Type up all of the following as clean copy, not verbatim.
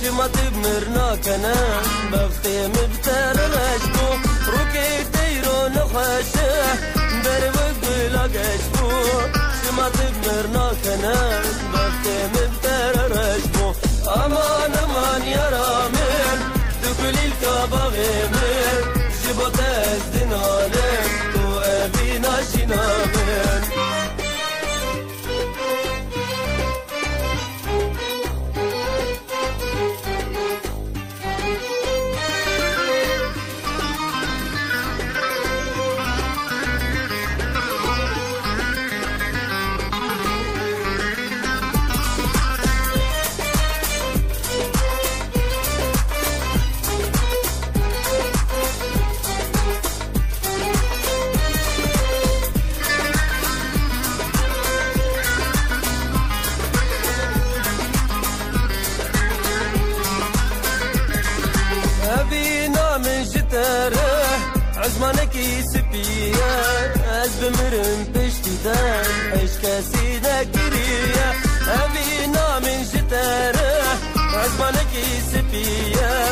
شمت بمرنا كنا بختي مبتر رشبو روكي تيرو نخشه دروك بلا قشبو شمت بمرنا كنا بختي مبتر رشبو امان امان يا رامين تقولي الكباغي من جبت ازدنالك تو ابي ناشينا من عزمانك يسبيا أزب مرم بشتدان عشكاسي ذاكريا أبينا من جتارة عزمانك يسبيا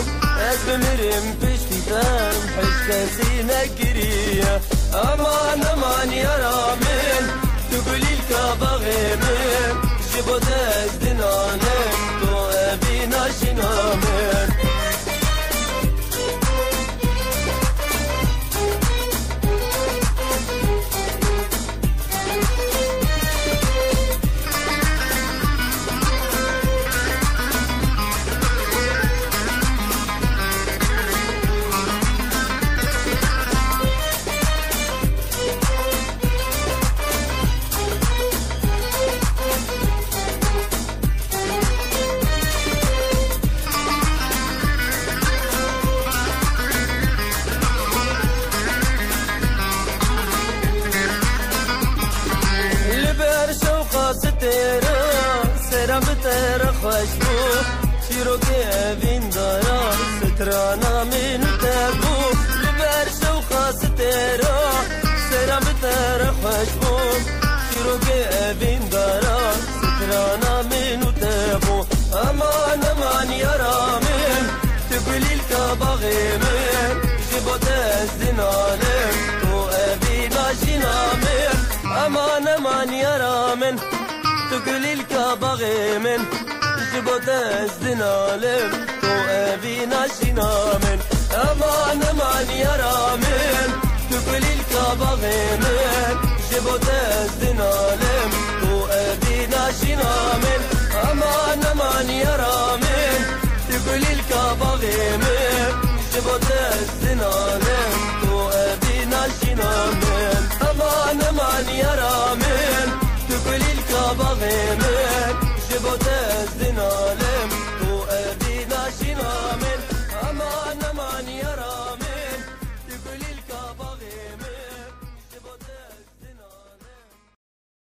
أزب مرم بشتدان عشكاسي ذاكريا أمان أمان يا رامين تقولي الكباغي من جبت أزدنانك تو أبينا شنامين سرم بتر خوشبو شیرو که وین دارا سترانا من تبو لبر شو خاص ترا سرم بتر خوشبو شیرو که وین دارا سترانا من تبو امان امان یا رامین تقولي الكباغي من جبت الزنالم تو ابي ناشينا من امان امان يا رامن تقولي الكباغي من جبت الزنالم تو ابي ناشينا من امان امان يا رامن تقولي الكباغي من جبت الزنالم